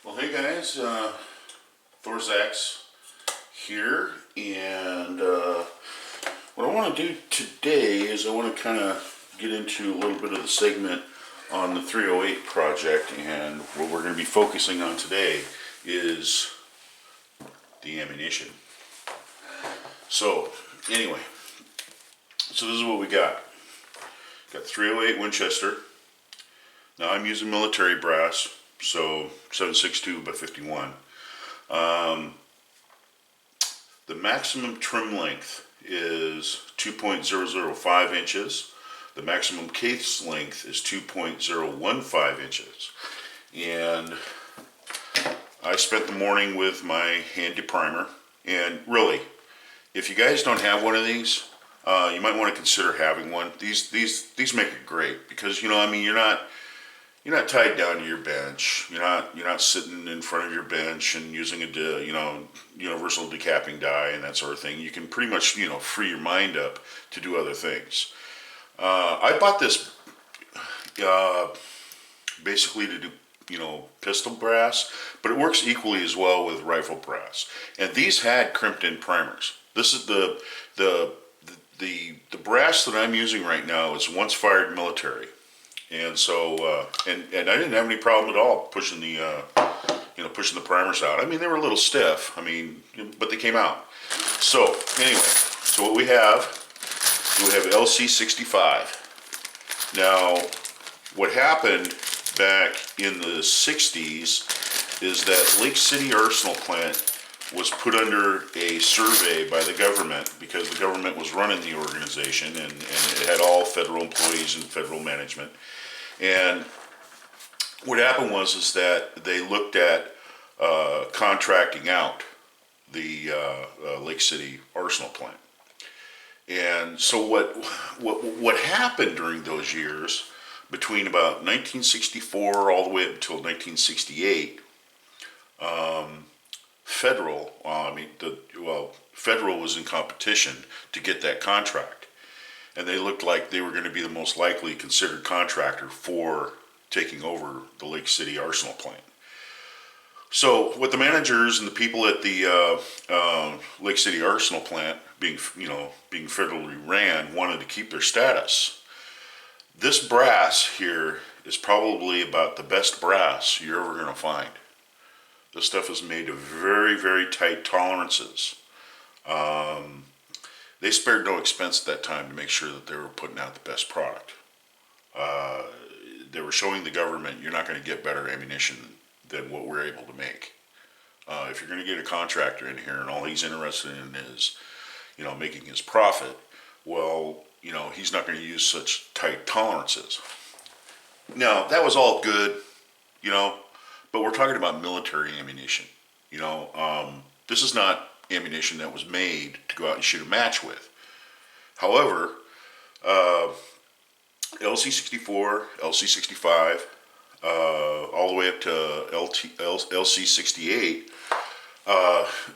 Well, hey guys, Thorzax here, and what I want to do today is I want to kind of get into a little bit of the segment on the 308 project, and what we're going to be focusing on today is the ammunition. So, anyway, so this is what we got. Got 308 Winchester. Now I'm using military brass, so 7.62 by 51. The maximum trim length is 2.005 inches. The maximum case length is 2.015 inches. And I spent the morning with my hand deprimer. And really, if you guys don't have one of these, you might want to consider having one. These make it great because you're not tied down to your bench. You're not sitting in front of your bench and using a universal decapping die and that sort of thing. You can pretty much free your mind up to do other things. I bought this basically to do pistol brass, but it works equally as well with rifle brass. And these had crimped in primers. This is the brass that I'm using right now is once fired military. And so, and I didn't have any problem at all pushing the, pushing the primers out. I mean, they were a little stiff. I mean, but they came out. So anyway, so what we have LC-65. Now, what happened back in the 60s is that Lake City Arsenal plant was put under a survey by the government because the government was running the organization and it had all federal employees and federal management. And what happened was that they looked at contracting out the Lake City Arsenal plant. And so what happened during those years, between about 1964 all the way up until 1968, Federal was in competition to get that contract. And they looked like they were going to be the most likely considered contractor for taking over the Lake City Arsenal plant. So what the managers and the people at the Lake City Arsenal plant, being federally ran, wanted to keep their status. This brass here is probably about the best brass you're ever going to find. This stuff is made of very, very tight tolerances. They spared no expense at that time to make sure that they were putting out the best product. They were showing the government you're not going to get better ammunition than what we're able to make. If you're going to get a contractor in here and all he's interested in is, making his profit, well, he's not going to use such tight tolerances. Now, that was all good, but we're talking about military ammunition. This is not ammunition that was made to go out and shoot a match with. However, LC-64, LC-65, all the way up to LC-68,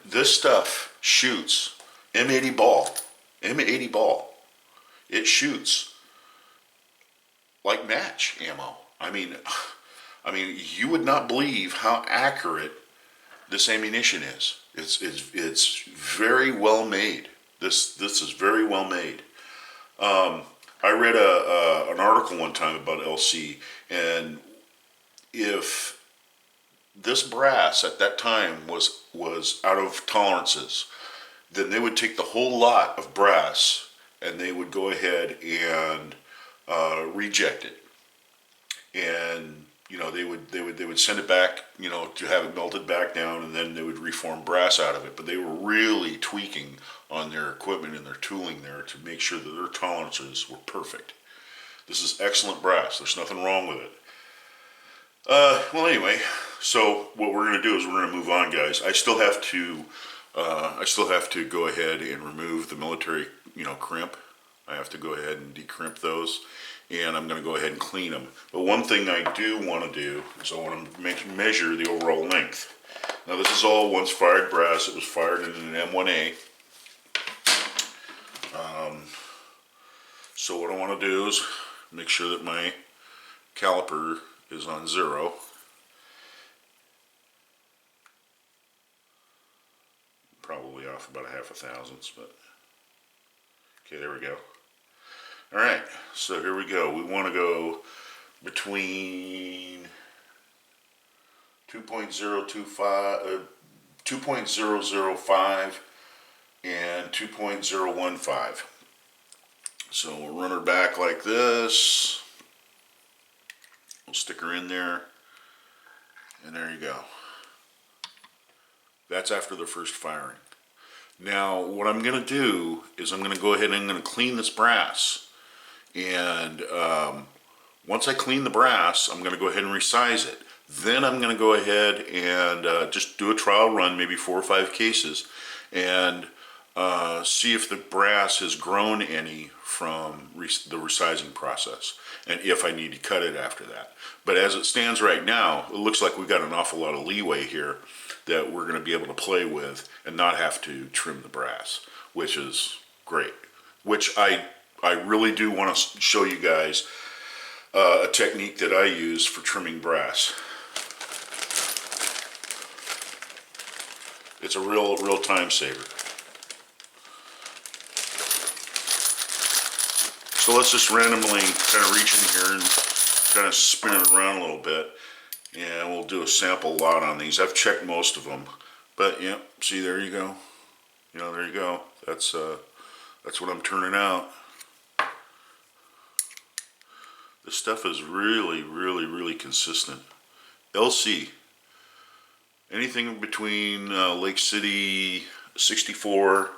this stuff shoots M80 ball. It shoots like match ammo. I mean, you would not believe how accurate this ammunition is. It's very well made. This is very well made. I read an article one time about LC, and if this brass at that time was out of tolerances, then they would take the whole lot of brass and they would go ahead and reject it, and they would send it back, to have it melted back down, and then they would reform brass out of it. But they were really tweaking on their equipment and their tooling there to make sure that their tolerances were perfect. This is excellent brass. There's nothing wrong with it. Well, anyway, so what we're going to do is we're going to move on, guys. I still have to go ahead and remove the military, crimp. I have to go ahead and decrimp those, and I'm going to go ahead and clean them. But one thing I do want to do is I want to measure the overall length. Now, this is all once fired brass. It was fired in an M1A. So what I want to do is make sure that my caliper is on 0. off about a half a thousandths, but okay, there we go. All right, so here we go. We want to go between 2.005 and 2.015. So we'll run her back like this. We'll stick her in there, and there you go. That's after the first firing. Now, what I'm going to do is I'm going to go ahead and I'm going to clean this brass. And once I clean the brass, I'm going to go ahead and resize it. Then I'm going to go ahead and just do a trial run, maybe 4 or 5 cases, and see if the brass has grown any from the resizing process, and if I need to cut it after that. But as it stands right now, it looks like we've got an awful lot of leeway here that we're going to be able to play with and not have to trim the brass, which is great. Which I really do want to show you guys a technique that I use for trimming brass. It's a real time saver. So let's just randomly kind of reach in here and kind of spin it around a little bit, and we'll do a sample lot on these. I've checked most of them, but yeah, see, there you go. You know, there you go. That's what I'm turning out. This stuff is really consistent. LC, anything between Lake City 64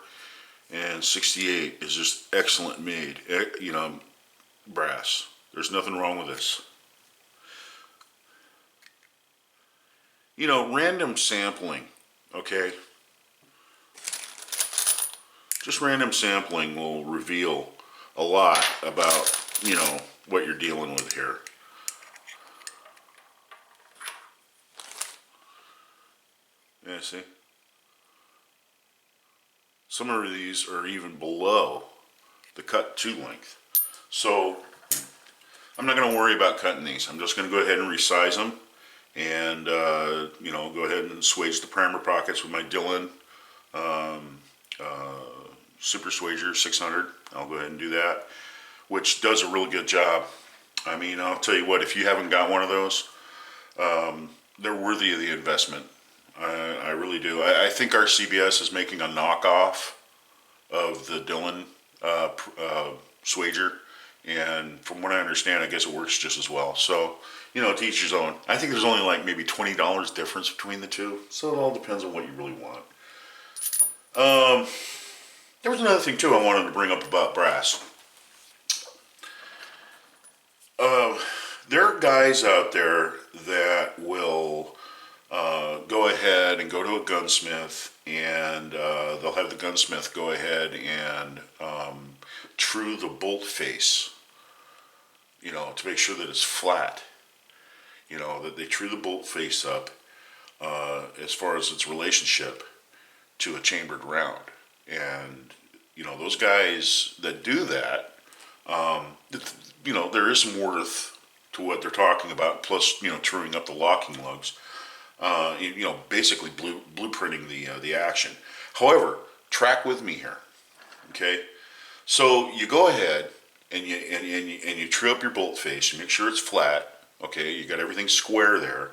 and 68 is just excellent made, you know, brass. There's nothing wrong with this. You know, random sampling, okay? Just random sampling will reveal a lot about, you know, what you're dealing with here. Yeah, see? Some of these are even below the cut to length. So I'm not going to worry about cutting these. I'm just going to go ahead and resize them, and you know, go ahead and swage the primer pockets with my Dillon Super Swager 600. I'll go ahead and do that, which does a really good job. I mean, I'll tell you what, if you haven't got one of those, they're worthy of the investment. I really do. I think our CBS is making a knockoff of the Dillon Swager, and from what I understand, I guess it works just as well. So, you know, to each his own. I think there's only like maybe $20 difference between the two, so it all depends on what you really want. There was another thing too I wanted to bring up about brass. There are guys out there that will go ahead and go to a gunsmith, and they'll have the gunsmith go ahead and true the bolt face, you know, to make sure that it's flat. You know, that they true the bolt face up as far as its relationship to a chambered round. And, you know, those guys that do that, you know, there is some worth to what they're talking about, plus, you know, truing up the locking lugs. You know, basically blueprinting the action. However, track with me here, okay? So you go ahead and you true up your bolt face. You make sure it's flat. Okay, you got everything square there,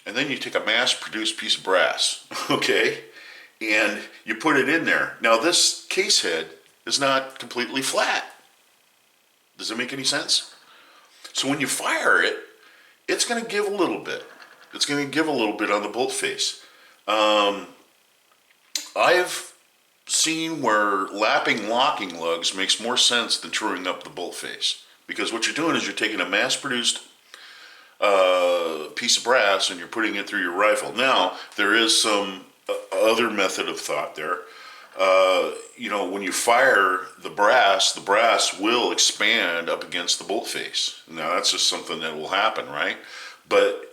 and then you take a mass-produced piece of brass. Okay, and you put it in there. Now this case head is not completely flat. Does it make any sense? So when you fire it, it's going to give a little bit. It's going to give a little bit on the bolt face. I've seen where lapping locking lugs makes more sense than truing up the bolt face, because what you're doing is you're taking a mass-produced piece of brass and you're putting it through your rifle. Now, there is some other method of thought there. You know, when you fire the brass will expand up against the bolt face. Now, that's just something that will happen, right? But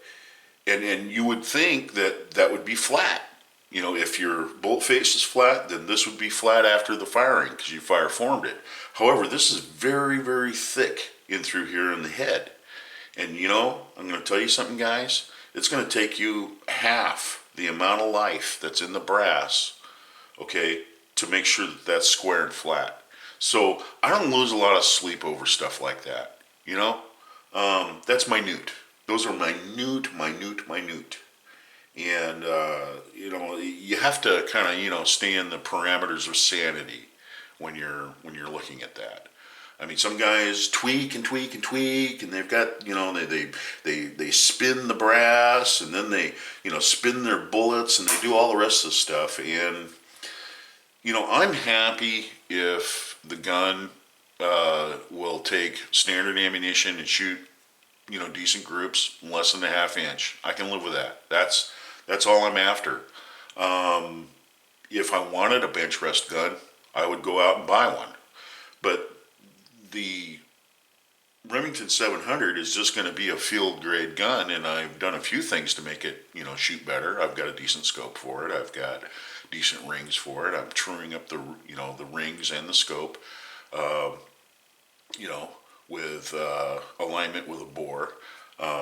and you would think that that would be flat. You know, if your bolt face is flat, then this would be flat after the firing because you fire formed it. However, this is very thick in through here in the head. And you know, I'm going to tell you something, guys. It's going to take you half the amount of life that's in the brass, okay, to make sure that that's square and flat. So I don't lose a lot of sleep over stuff like that, you know? That's minute. Those are minute, minute, minute. And, you have to kind of, stay in the parameters of sanity when you're looking at that. I mean, some guys tweak and tweak and tweak, and they've got, they spin the brass, and then they, spin their bullets, and they do all the rest of the stuff. And, I'm happy if the gun will take standard ammunition and shoot, decent groups, less than a half inch. I can live with that. That's all I'm after. If I wanted a bench rest gun, I would go out and buy one. But the Remington 700 is just going to be a field grade gun, and I've done a few things to make it, shoot better. I've got a decent scope for it. I've got decent rings for it. I'm truing up the rings and the scope, with alignment with a bore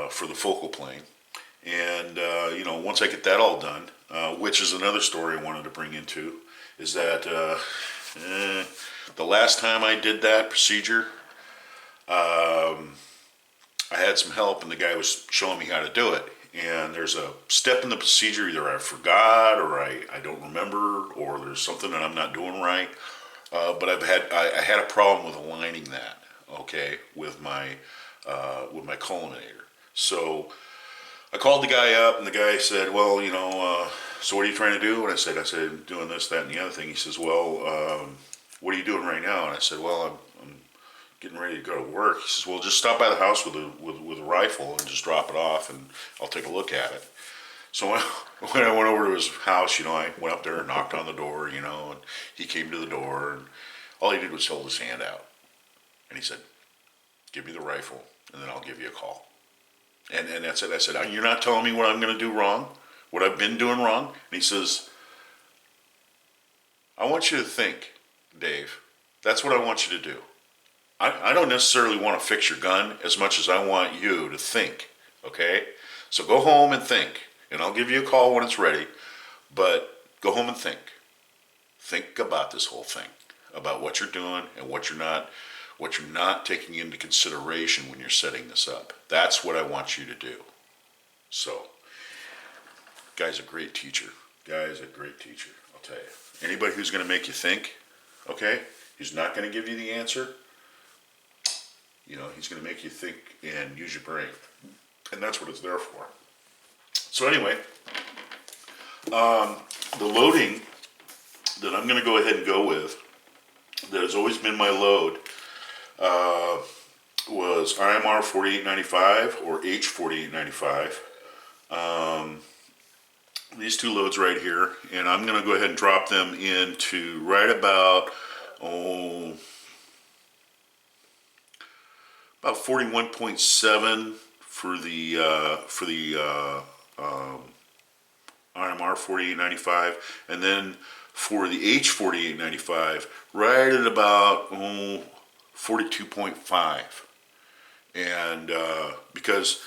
for the focal plane. And, once I get that all done, which is another story I wanted to bring into, is that the last time I did that procedure, I had some help, and the guy was showing me how to do it. And there's a step in the procedure, either I forgot or I don't remember, or there's something that I'm not doing right. But I had a problem with aligning that, okay, with my culminator. So I called the guy up, and the guy said, well, so what are you trying to do? And I said, doing this, that, and the other thing. He says, well, what are you doing right now? And I said, well, I'm getting ready to go to work. He says, well, just stop by the house with a rifle and just drop it off, and I'll take a look at it. So when I went over to his house, I went up there and knocked on the door, and he came to the door, and all he did was hold his hand out. And he said, give me the rifle, and then I'll give you a call. And that's it. I said, you're not telling me what I'm going to do wrong? What I've been doing wrong? And he says, I want you to think, Dave. That's what I want you to do. I don't necessarily want to fix your gun as much as I want you to think, okay? So go home and think, and I'll give you a call when it's ready, but go home and think. Think about this whole thing, about what you're doing and what you're not taking into consideration when you're setting this up. That's what I want you to do. So, guy's a great teacher. Guy's a great teacher, I'll tell you. Anybody who's going to make you think, okay, he's not going to give you the answer. He's going to make you think and use your brain. And that's what it's there for. So anyway, the loading that I'm going to go ahead and go with, that has always been my load, was IMR 4895 or H 4895. These two loads right here, and I'm going to go ahead and drop them into right about 41.7 for the IMR 4895, and then for the H 4895 right at about 42.5. And because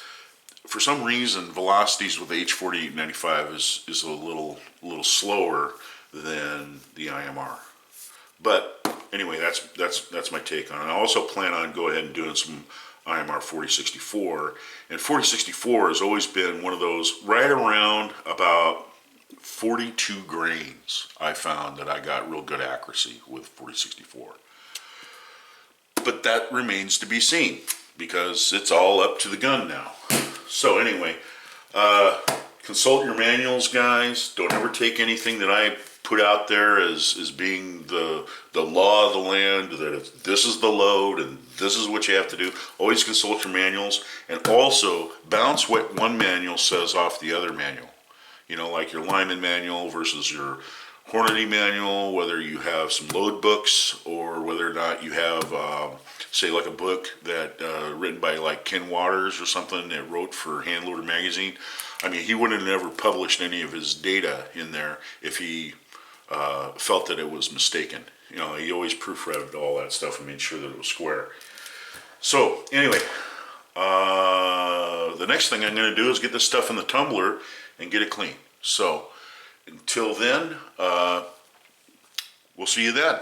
for some reason velocities with H 4895 is a little slower than the IMR. But anyway, that's my take on it. I also plan on go ahead and doing some IMR 4064, and 4064 has always been one of those right around about 42 grains. I found that I got real good accuracy with 4064, but that remains to be seen because it's all up to the gun now. So anyway, consult your manuals, guys. Don't ever take anything that I put out there as being the law of the land, that this is the load and this is what you have to do. Always consult your manuals, and also bounce what one manual says off the other manual. Like your Lyman manual versus your Hornady manual, whether you have some load books or whether or not you have, say, like a book that written by like Ken Waters or something that wrote for Hand Loader magazine. I mean, he wouldn't have never published any of his data in there if he felt that it was mistaken. He always proofread all that stuff and made sure that it was square. So anyway, the next thing I'm going to do is get this stuff in the tumbler and get it clean. So until then, We'll see you then.